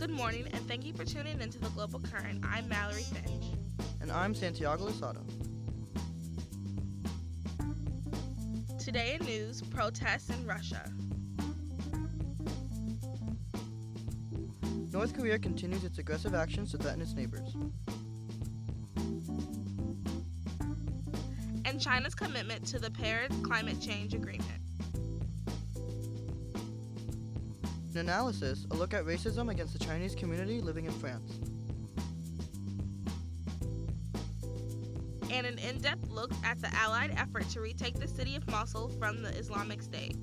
Good morning, and thank you for tuning into the Global Current. I'm Mallory Finch. And I'm Santiago Lozada. Today in news, protests in Russia. North Korea continues its aggressive actions to threaten its neighbors. And China's commitment to the Paris Climate Change Agreement. An analysis, a look at racism against the Chinese community living in France. And an in-depth look at the Allied effort to retake the city of Mosul from the Islamic State.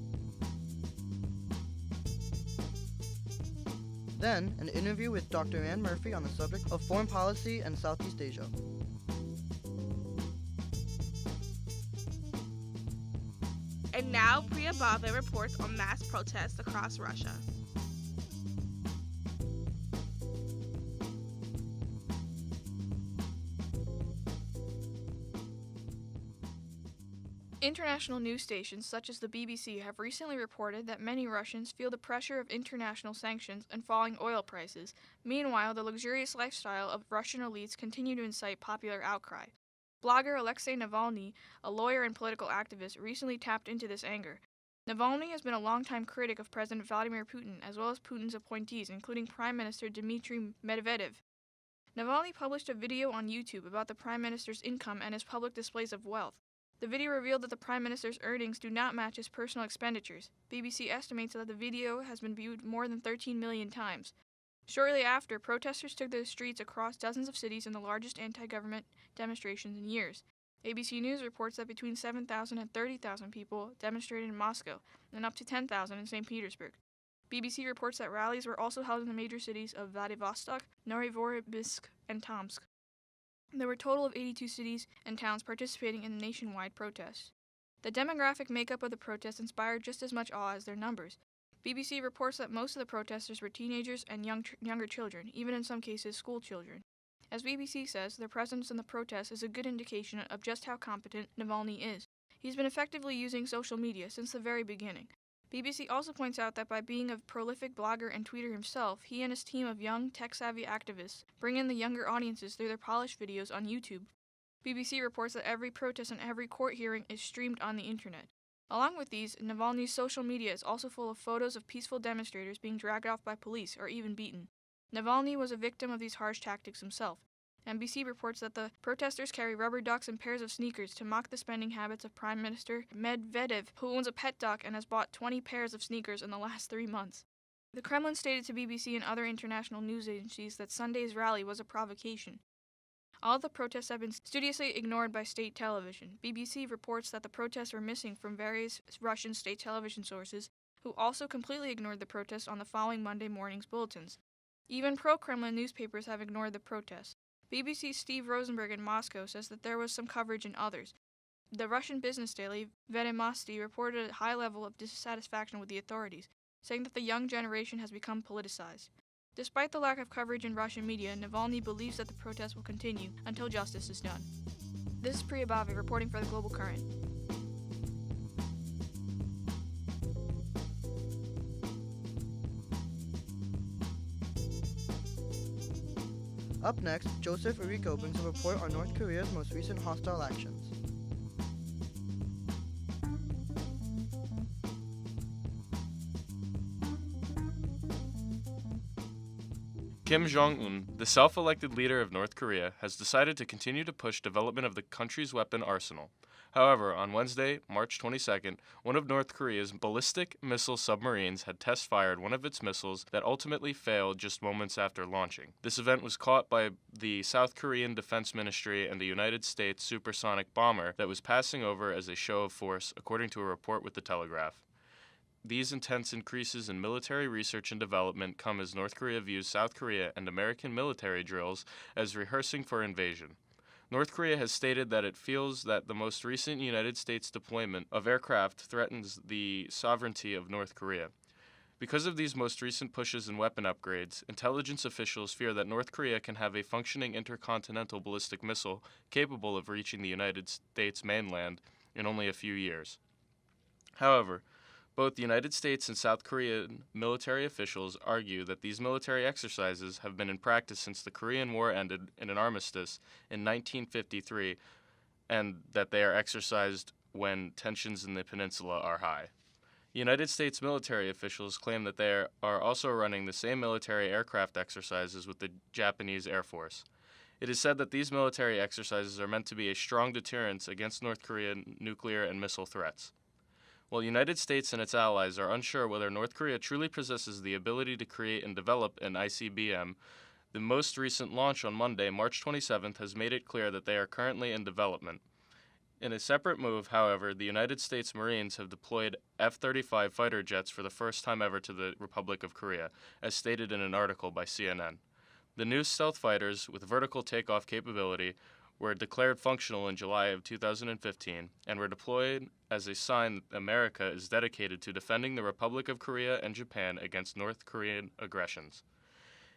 Then, an interview with Dr. Ann Murphy on the subject of foreign policy and Southeast Asia. And now, Priya Bhave reports on mass protests across Russia. International news stations such as the BBC have recently reported that many Russians feel the pressure of international sanctions and falling oil prices. Meanwhile, the luxurious lifestyle of Russian elites continue to incite popular outcry. Blogger Alexei Navalny, a lawyer and political activist, recently tapped into this anger. Navalny has been a longtime critic of President Vladimir Putin, as well as Putin's appointees, including Prime Minister Dmitry Medvedev. Navalny published a video on YouTube about the Prime Minister's income and his public displays of wealth. The video revealed that the Prime Minister's earnings do not match his personal expenditures. BBC estimates that the video has been viewed more than 13 million times. Shortly after, protesters took to the streets across dozens of cities in the largest anti-government demonstrations in years. ABC News reports that between 7,000 and 30,000 people demonstrated in Moscow, and up to 10,000 in St. Petersburg. BBC reports that rallies were also held in the major cities of Vladivostok, Novorossiysk, and Tomsk. There were a total of 82 cities and towns participating in the nationwide protests. The demographic makeup of the protests inspired just as much awe as their numbers. BBC reports that most of the protesters were teenagers and younger children, even in some cases school children. As BBC says, their presence in the protests is a good indication of just how competent Navalny is. He's been effectively using social media since the very beginning. BBC also points out that by being a prolific blogger and tweeter himself, he and his team of young, tech-savvy activists bring in the younger audiences through their polished videos on YouTube. BBC reports that every protest and every court hearing is streamed on the internet. Along with these, Navalny's social media is also full of photos of peaceful demonstrators being dragged off by police or even beaten. Navalny was a victim of these harsh tactics himself. NBC reports that the protesters carry rubber ducks and pairs of sneakers to mock the spending habits of Prime Minister Medvedev, who owns a pet duck and has bought 20 pairs of sneakers in the last 3 months. The Kremlin stated to BBC and other international news agencies that Sunday's rally was a provocation. All of the protests have been studiously ignored by state television. BBC reports that the protests were missing from various Russian state television sources, who also completely ignored the protests on the following Monday morning's bulletins. Even pro-Kremlin newspapers have ignored the protests. BBC's Steve Rosenberg in Moscow says that there was some coverage in others. The Russian business daily Vedomosti reported a high level of dissatisfaction with the authorities, saying that the young generation has become politicized. Despite the lack of coverage in Russian media, Navalny believes that the protests will continue until justice is done. This is Priya Bhave reporting for the Global Current. Up next, Joseph Urico brings a report on North Korea's most recent hostile actions. Kim Jong-un, the self-elected leader of North Korea, has decided to continue to push development of the country's weapon arsenal. However, on Wednesday, March 22nd, one of North Korea's ballistic missile submarines had test-fired one of its missiles that ultimately failed just moments after launching. This event was caught by the South Korean Defense Ministry and the United States supersonic bomber that was passing over as a show of force, according to a report with The Telegraph. These intense increases in military research and development come as North Korea views South Korea and American military drills as rehearsing for invasion. North Korea has stated that it feels that the most recent United States deployment of aircraft threatens the sovereignty of North Korea. Because of these most recent pushes and weapon upgrades, intelligence officials fear that North Korea can have a functioning intercontinental ballistic missile capable of reaching the United States mainland in only a few years. However, Both the United States and South Korean military officials argue that these military exercises have been in practice since the Korean War ended in an armistice in 1953, and that they are exercised when tensions in the peninsula are high. United States military officials claim that they are also running the same military aircraft exercises with the Japanese Air Force. It is said that these military exercises are meant to be a strong deterrent against North Korean nuclear and missile threats. While the United States and its allies are unsure whether North Korea truly possesses the ability to create and develop an ICBM, the most recent launch on Monday, March 27th, has made it clear that they are currently in development. In a separate move, however, the United States Marines have deployed F-35 fighter jets for the first time ever to the Republic of Korea, as stated in an article by CNN. The new stealth fighters, with vertical takeoff capability, were declared functional in July of 2015 and were deployed as a sign that America is dedicated to defending the Republic of Korea and Japan against North Korean aggressions.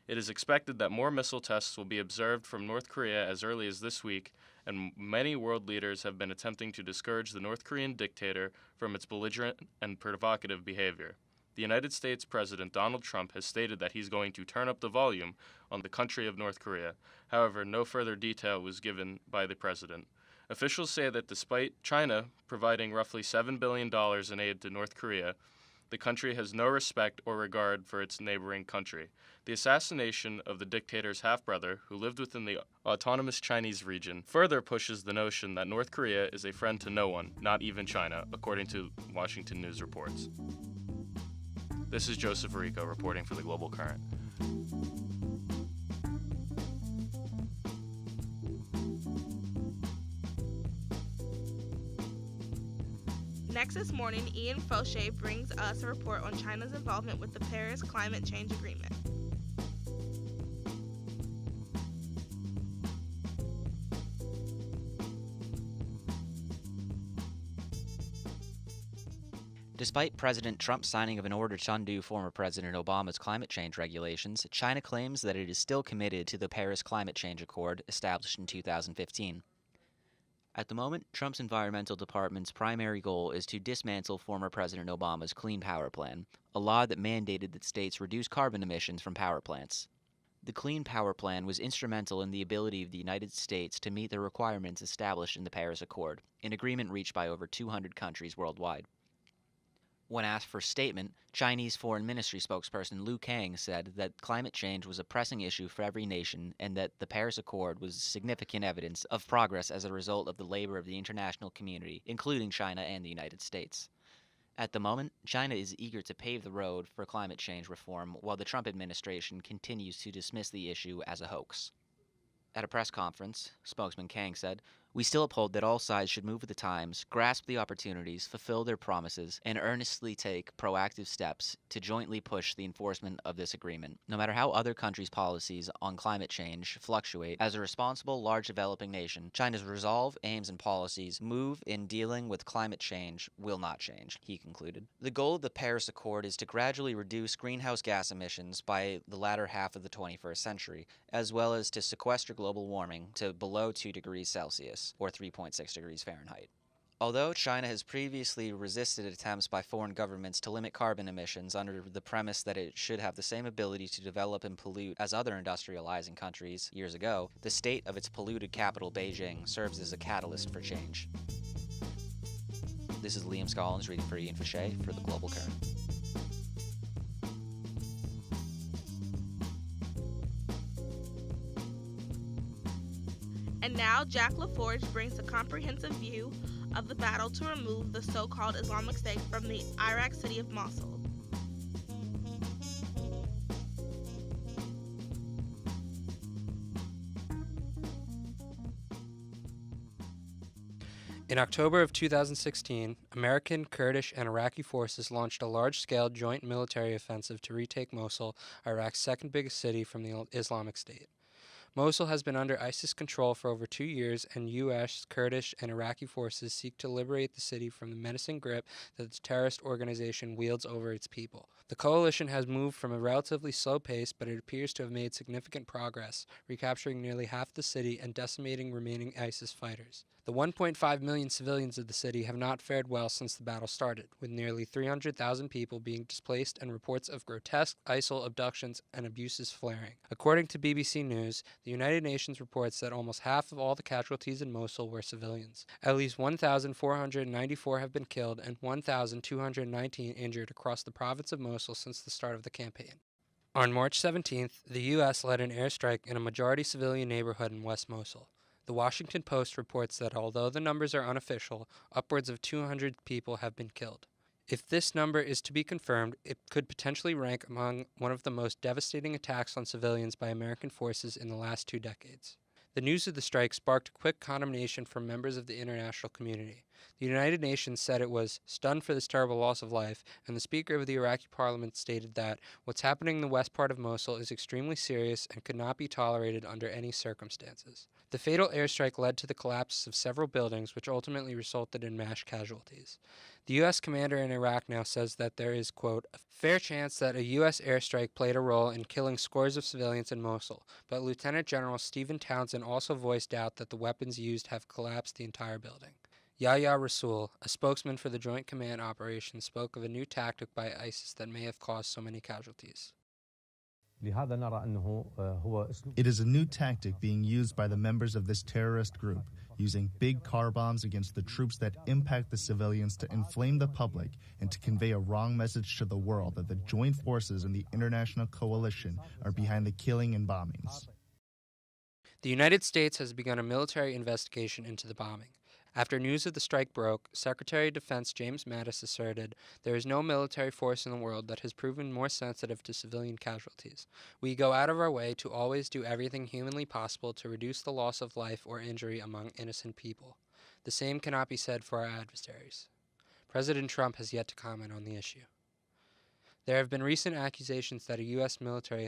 It is expected that more missile tests will be observed from North Korea as early as this week, and many world leaders have been attempting to discourage the North Korean dictator from its belligerent and provocative behavior. The United States President Donald Trump has stated that he's going to turn up the volume on the country of North Korea. However, no further detail was given by the president. Officials say that despite China providing roughly $7 billion in aid to North Korea, the country has no respect or regard for its neighboring country. The assassination of the dictator's half-brother, who lived within the autonomous Chinese region, further pushes the notion that North Korea is a friend to no one, not even China, according to Washington News reports. This is Joseph Rico reporting for the Global Current. Next this morning, Ian Fauché brings us a report on China's involvement with the Paris Climate Change Agreement. Despite President Trump's signing of an order to undo former President Obama's climate change regulations, China claims that it is still committed to the Paris Climate Change Accord established in 2015. At the moment, Trump's environmental department's primary goal is to dismantle former President Obama's Clean Power Plan, a law that mandated that states reduce carbon emissions from power plants. The Clean Power Plan was instrumental in the ability of the United States to meet the requirements established in the Paris Accord, an agreement reached by over 200 countries worldwide. When asked for a statement, Chinese Foreign Ministry spokesperson Liu Kang said that climate change was a pressing issue for every nation and that the Paris Accord was significant evidence of progress as a result of the labor of the international community, including China and the United States. At the moment, China is eager to pave the road for climate change reform, while the Trump administration continues to dismiss the issue as a hoax. At a press conference, spokesman Kang said, "We still uphold that all sides should move with the times, grasp the opportunities, fulfill their promises, and earnestly take proactive steps to jointly push the enforcement of this agreement. No matter how other countries' policies on climate change fluctuate, as a responsible, large developing nation, China's resolve, aims, and policies move in dealing with climate change will not change," he concluded. The goal of the Paris Accord is to gradually reduce greenhouse gas emissions by the latter half of the 21st century, as well as to sequester global warming to below 2 degrees Celsius, or 3.6 degrees Fahrenheit. Although China has previously resisted attempts by foreign governments to limit carbon emissions under the premise that it should have the same ability to develop and pollute as other industrializing countries years ago, the state of its polluted capital, Beijing, serves as a catalyst for change. This is Liam Scollins reading for Ian Fauché for the Global Current. And now, Jack LaForge brings a comprehensive view of the battle to remove the so-called Islamic State from the Iraq city of Mosul. In October of 2016, American, Kurdish, and Iraqi forces launched a large-scale joint military offensive to retake Mosul, Iraq's second biggest city from the Islamic State. Mosul has been under ISIS control for over 2 years, and U.S., Kurdish, and Iraqi forces seek to liberate the city from the menacing grip that the terrorist organization wields over its people. The coalition has moved from a relatively slow pace, but it appears to have made significant progress, recapturing nearly half the city and decimating remaining ISIS fighters. The 1.5 million civilians of the city have not fared well since the battle started, with nearly 300,000 people being displaced and reports of grotesque ISIL abductions and abuses flaring. According to BBC News, the United Nations reports that almost half of all the casualties in Mosul were civilians. At least 1,494 have been killed and 1,219 injured across the province of Mosul since the start of the campaign. On March 17th, the U.S. led an airstrike in a majority civilian neighborhood in West Mosul. The Washington Post reports that although the numbers are unofficial, upwards of 200 people have been killed. If this number is to be confirmed, it could potentially rank among one of the most devastating attacks on civilians by American forces in the last 2 decades. The news of the strike sparked quick condemnation from members of the international community. The United Nations said it was stunned for this terrible loss of life, and the Speaker of the Iraqi parliament stated that what's happening in the west part of Mosul is extremely serious and could not be tolerated under any circumstances. The fatal airstrike led to the collapse of several buildings, which ultimately resulted in mass casualties. The U.S. commander in Iraq now says that there is, quote, a fair chance that a U.S. airstrike played a role in killing scores of civilians in Mosul, but Lieutenant General Stephen Townsend also voiced doubt that the weapons used have collapsed the entire building. Yahya Rasool, a spokesman for the Joint Command operation, spoke of a new tactic by ISIS that may have caused so many casualties. It is a new tactic being used by the members of this terrorist group, using big car bombs against the troops that impact the civilians to inflame the public and to convey a wrong message to the world that the joint forces and the international coalition are behind the killing and bombings. The United States has begun a military investigation into the bombing. After news of the strike broke, Secretary of Defense James Mattis asserted, "There is no military force in the world that has proven more sensitive to civilian casualties. We go out of our way to always do everything humanly possible to reduce the loss of life or injury among innocent people. The same cannot be said for our adversaries." President Trump has yet to comment on the issue. There have been recent accusations that the U.S. military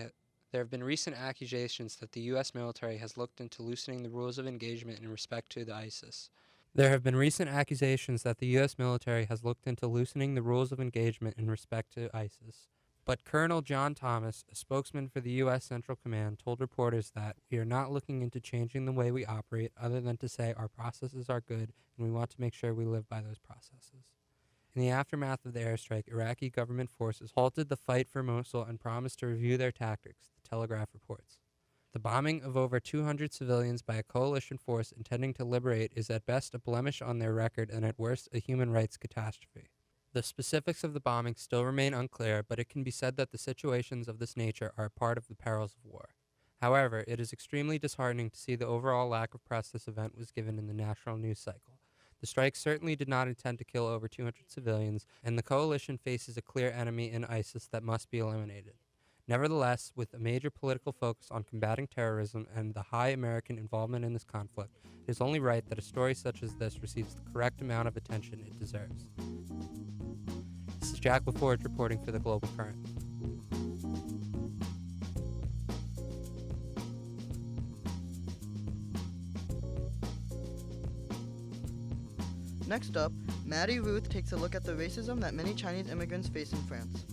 has looked into loosening the rules of engagement in respect to the ISIS. There have been recent accusations that the U.S. military has looked into loosening the rules of engagement in respect to ISIS. But Colonel John Thomas, a spokesman for the U.S. Central Command, told reporters that we are not looking into changing the way we operate other than to say our processes are good and we want to make sure we live by those processes. In the aftermath of the airstrike, Iraqi government forces halted the fight for Mosul and promised to review their tactics, the Telegraph reports. The bombing of over 200 civilians by a coalition force intending to liberate is at best a blemish on their record and at worst a human rights catastrophe. The specifics of the bombing still remain unclear, but it can be said that the situations of this nature are a part of the perils of war. However, it is extremely disheartening to see the overall lack of press this event was given in the national news cycle. The strike certainly did not intend to kill over 200 civilians, and the coalition faces a clear enemy in ISIS that must be eliminated. Nevertheless, with a major political focus on combating terrorism and the high American involvement in this conflict, it is only right that a story such as this receives the correct amount of attention it deserves. This is Jack LaForge reporting for the Global Current. Next up, Maddie Ruth takes a look at the racism that many Chinese immigrants face in France.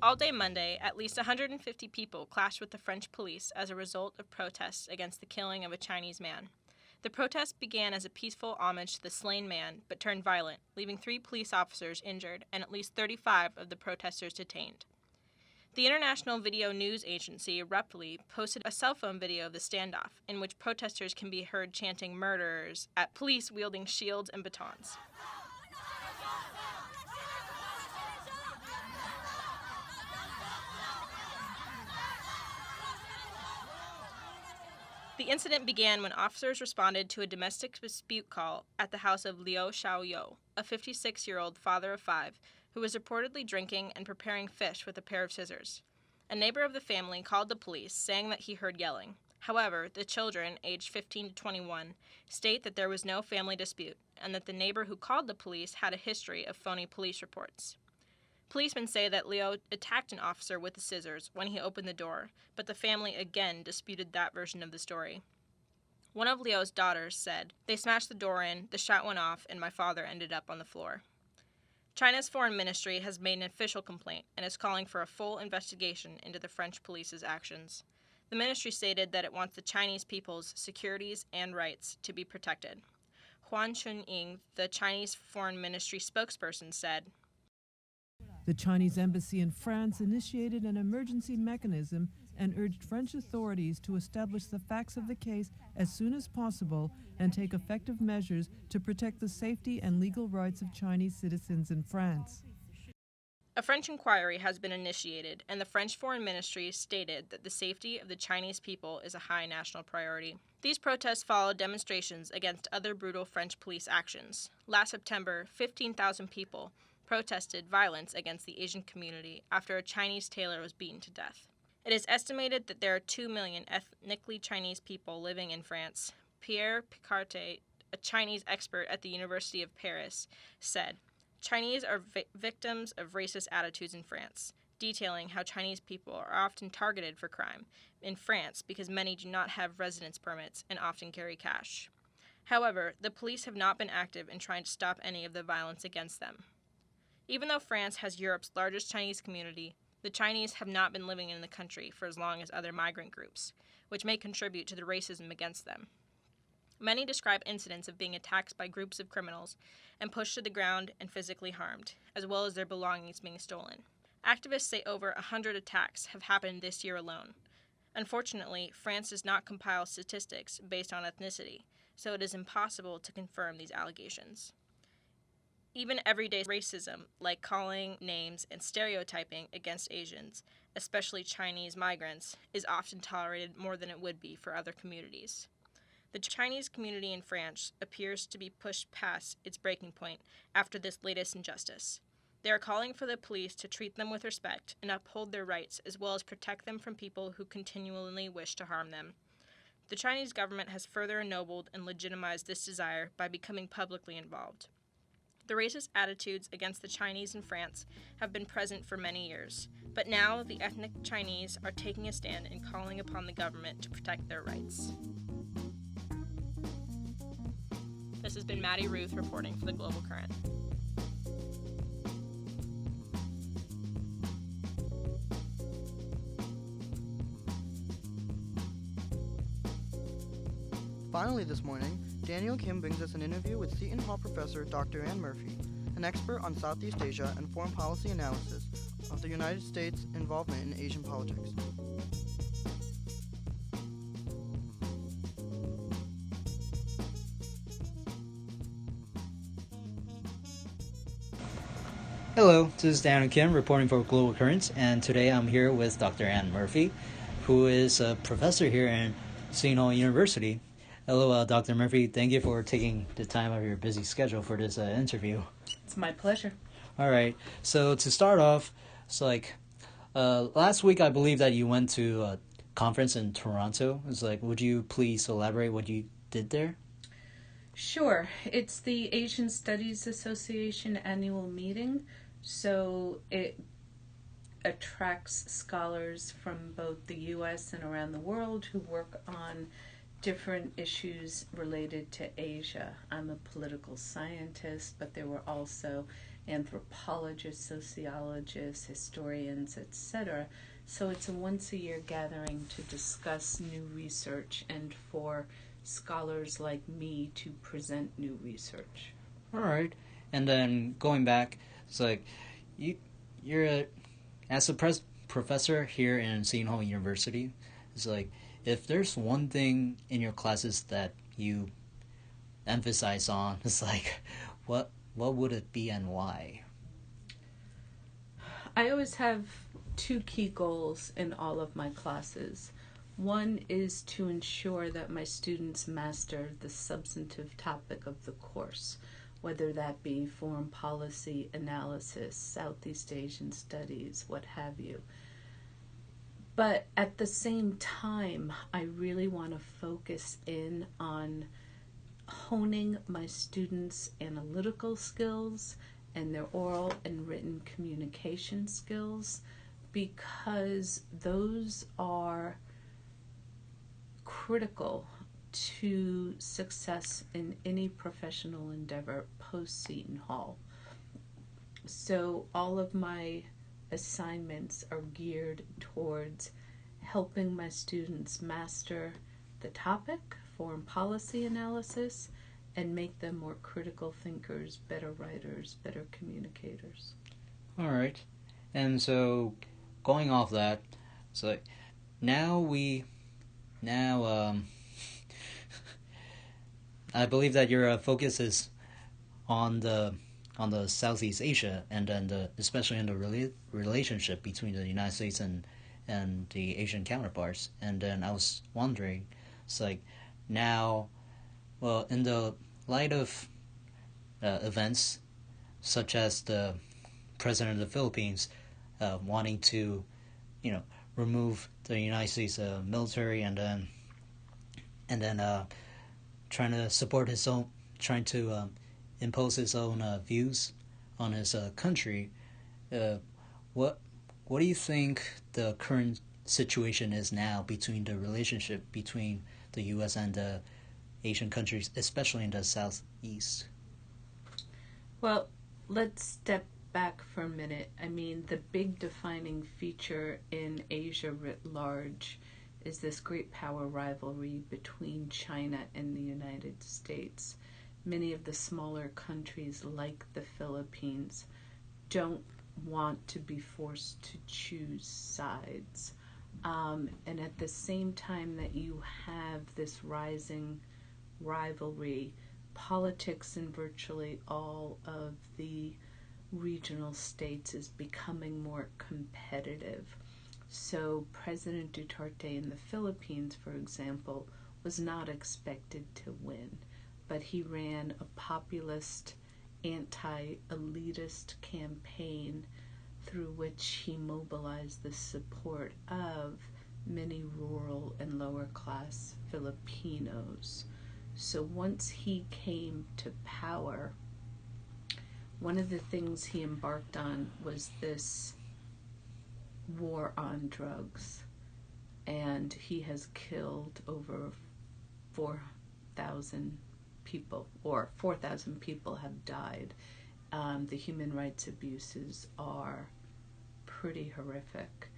All day Monday, at least 150 people clashed with the French police as a result of protests against the killing of a Chinese man. The protest began as a peaceful homage to the slain man, but turned violent, leaving 3 police officers injured and at least 35 of the protesters detained. The international video news agency abruptly posted a cell phone video of the standoff, in which protesters can be heard chanting "murderers" at police wielding shields and batons. The incident began when officers responded to a domestic dispute call at the house of Liu Xiaoyou, a 56-year-old father of 5, who was reportedly drinking and preparing fish with a pair of scissors. A neighbor of the family called the police, saying that he heard yelling. However, the children, aged 15 to 21, state that there was no family dispute, and that the neighbor who called the police had a history of phony police reports. Policemen say that Leo attacked an officer with the scissors when he opened the door, but the family again disputed that version of the story. One of Leo's daughters said, "They smashed the door in, the shot went off, and my father ended up on the floor." China's foreign ministry has made an official complaint and is calling for a full investigation into the French police's actions. The ministry stated that it wants the Chinese people's securities and rights to be protected. Huan Chunying, the Chinese foreign ministry spokesperson, said, The Chinese embassy in France initiated an emergency mechanism and urged French authorities to establish the facts of the case as soon as possible and take effective measures to protect the safety and legal rights of Chinese citizens in France. A French inquiry has been initiated, and the French Foreign Ministry stated that the safety of the Chinese people is a high national priority. These protests followed demonstrations against other brutal French police actions. Last September, 15,000 people protested violence against the Asian community after a Chinese tailor was beaten to death. It is estimated that there are 2 million ethnically Chinese people living in France. Pierre Picarte, a Chinese expert at the University of Paris, said, Chinese are victims of racist attitudes in France, detailing how Chinese people are often targeted for crime in France because many do not have residence permits and often carry cash. However, the police have not been active in trying to stop any of the violence against them. Even though France has Europe's largest Chinese community, the Chinese have not been living in the country for as long as other migrant groups, which may contribute to the racism against them. Many describe incidents of being attacked by groups of criminals and pushed to the ground and physically harmed, as well as their belongings being stolen. Activists say over 100 attacks have happened this year alone. Unfortunately, France does not compile statistics based on ethnicity, so it is impossible to confirm these allegations. Even everyday racism, like calling names and stereotyping against Asians, especially Chinese migrants, is often tolerated more than it would be for other communities. The Chinese community in France appears to be pushed past its breaking point after this latest injustice. They are calling for the police to treat them with respect and uphold their rights, as well as protect them from people who continually wish to harm them. The Chinese government has further ennobled and legitimized this desire by becoming publicly involved. The racist attitudes against the Chinese in France have been present for many years, but now the ethnic Chinese are taking a stand and calling upon the government to protect their rights. This has been Maddie Ruth reporting for the Global Current. Finally this morning, Daniel Kim brings us an interview with Seton Hall Professor Dr. Ann Murphy, an expert on Southeast Asia and foreign policy analysis of the United States' involvement in Asian politics. Hello, this is Daniel Kim reporting for Global Currents, and today I'm here with Dr. Ann Murphy, who is a professor here in Seton Hall University. Hello, Dr. Murphy. Thank you for taking the time out of your busy schedule for this interview. It's my pleasure. All right. So to start off, it's last week I believe that you went to a conference in Toronto. It's would you please elaborate what you did there? Sure. It's the Asian Studies Association annual meeting, so it attracts scholars from both the U.S. and around the world who work on different issues related to Asia. I'm a political scientist, but there were also anthropologists, sociologists, historians, etc. So it's a once-a-year gathering to discuss new research and for scholars like me to present new research. All right. And then going back, it's as a professor here in Seton Hall University, it's if there's one thing in your classes that you emphasize on, it's what would it be and why? I always have two key goals in all of my classes. One is to ensure that my students master the substantive topic of the course, whether that be foreign policy analysis, Southeast Asian studies, what have you. But at the same time, I really want to focus in on honing my students' analytical skills and their oral and written communication skills, because those are critical to success in any professional endeavor post Seton Hall. So all of my assignments are geared towards helping my students master the topic, foreign policy analysis, and make them more critical thinkers, better writers, better communicators. All right. And so, going off that, so now I believe that your focus is on the Southeast Asia, and then especially in the relationship between the United States and the Asian counterparts. And then I was wondering, it's like now, well, in the light of events such as the president of the Philippines wanting to, remove the United States military, and then trying to support his own, trying to impose his own views on his country. What do you think the current situation is now between the relationship between the U.S. and the Asian countries, especially in the Southeast? Well, let's step back for a minute. I mean, the big defining feature in Asia writ large is this great power rivalry between China and the United States. Many of the smaller countries, like the Philippines, don't want to be forced to choose sides. And at the same time that you have this rising rivalry, politics in virtually all of the regional states is becoming more competitive. So President Duterte in the Philippines, for example, was not expected to win, but he ran a populist, anti-elitist campaign through which he mobilized the support of many rural and lower class Filipinos. So once he came to power, one of the things he embarked on was this war on drugs, and he has killed over 4,000 people, or 4,000 people have died. The human rights abuses are pretty horrific.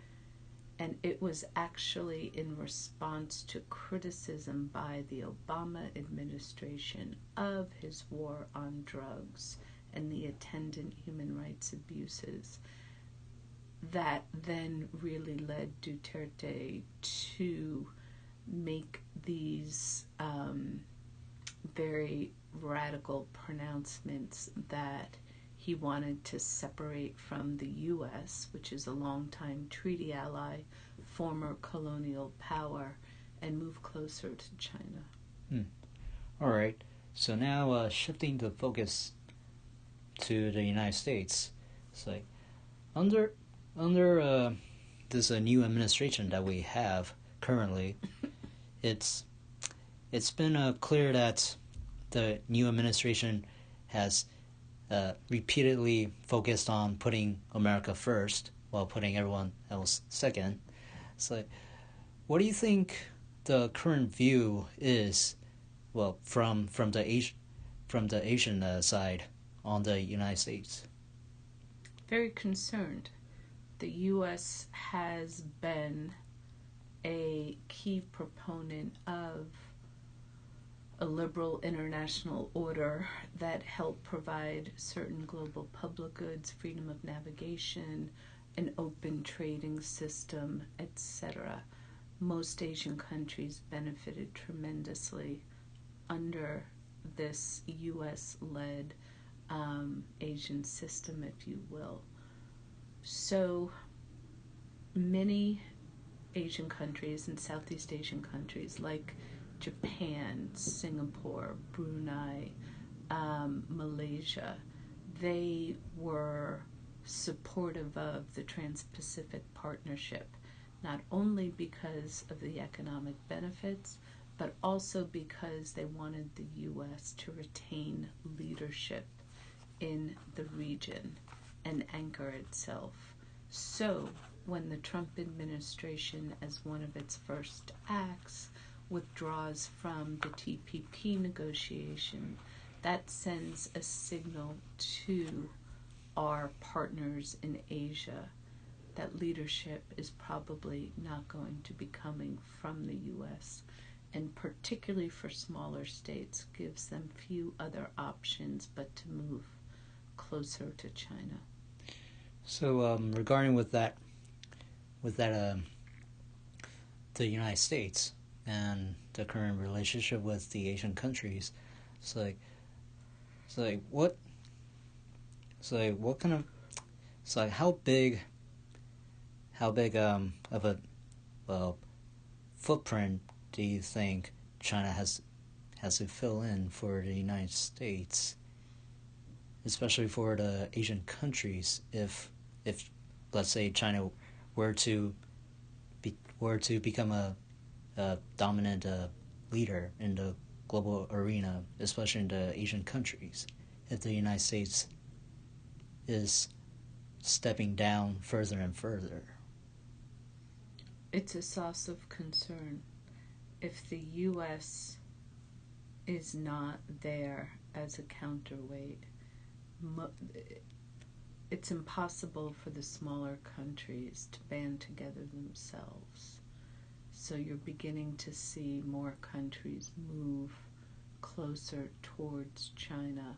And it was actually in response to criticism by the Obama administration of his war on drugs and the attendant human rights abuses that then really led Duterte to make these very radical pronouncements that he wanted to separate from the U.S., which is a longtime treaty ally, former colonial power, and move closer to China. All right. So now shifting the focus to the United States, it's like under this new administration that we have currently, it's been clear that the new administration has repeatedly focused on putting America first while putting everyone else second. So, what do you think the current view is? Well, from the Asian side on the United States. Very concerned. The U.S. has been a key proponent of a liberal international order that helped provide certain global public goods, freedom of navigation, an open trading system, etc. Most Asian countries benefited tremendously under this U.S.-led Asian system, if you will. So many Asian countries and Southeast Asian countries like Japan, Singapore, Brunei, Malaysia, they were supportive of the Trans-Pacific Partnership, not only because of the economic benefits, but also because they wanted the U.S. to retain leadership in the region and anchor itself. So when the Trump administration, as one of its first acts, withdraws from the TPP negotiation, that sends a signal to our partners in Asia, that leadership is probably not going to be coming from the U.S., and particularly for smaller states, gives them few other options but to move closer to China. So regarding with that, the United States and the current relationship with the Asian countries, what kind of, how big of a footprint do you think China has to fill in for the United States, especially for the Asian countries, if let's say China were to become a dominant leader in the global arena, especially in the Asian countries, if the United States is stepping down further and further? It's a source of concern. If the U.S. is not there as a counterweight, it's impossible for the smaller countries to band together themselves. So you're beginning to see more countries move closer towards China,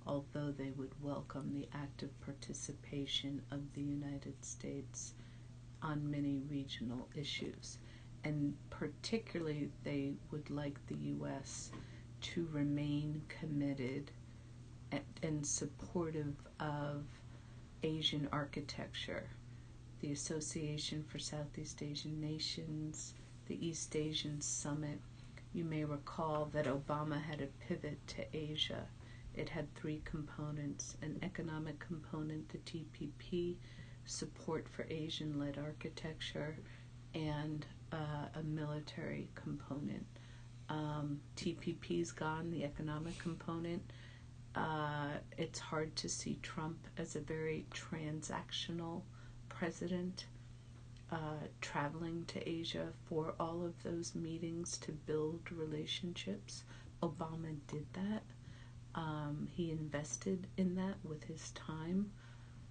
although they would welcome the active participation of the United States on many regional issues. And particularly, they would like the U.S. to remain committed and supportive of Asian architecture. The Association for Southeast Asian Nations, the East Asian Summit. You may recall that Obama had a pivot to Asia. It had three components: an economic component, the TPP, support for Asian-led architecture, and a military component. TPP's gone, the economic component. It's hard to see Trump as a very transactional president, traveling to Asia for all of those meetings to build relationships. Obama did that. He invested in that with his time.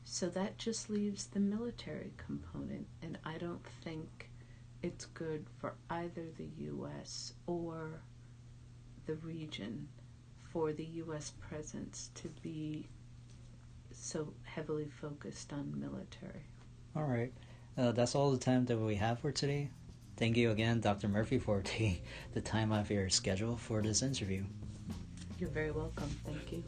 So that just leaves the military component, and I don't think it's good for either the U.S. or the region for the U.S. presence to be so heavily focused on military. All right. That's all the time that we have for today. Thank you again, Dr. Murphy, for taking the time off your schedule for this interview. You're very welcome. Thank you.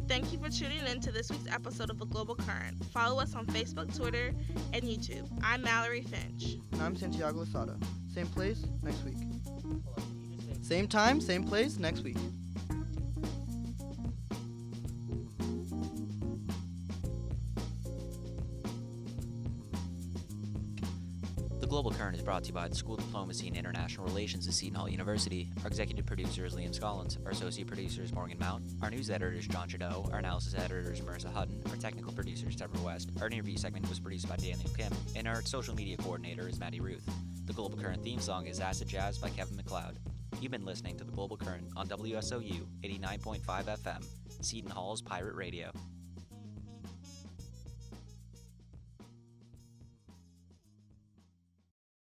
Thank you for tuning in to this week's episode of The Global Current. Follow us on Facebook, Twitter, and YouTube. I'm Mallory Finch. And I'm Santiago Lozada. Same place, next week. Same time, same place, next week. The Global Current is brought to you by the School of Diplomacy and International Relations at Seton Hall University. Our executive producer is Liam Scollins. Our associate producer is Morgan Mount. Our news editor is John Trudeau. Our analysis editor is Marissa Hutton. Our technical producer is Deborah West. Our interview segment was produced by Daniel Kim. And our social media coordinator is Maddie Ruth. The Global Current theme song is Acid Jazz by Kevin MacLeod. You've been listening to The Global Current on WSOU 89.5 FM, Seton Hall's Pirate Radio.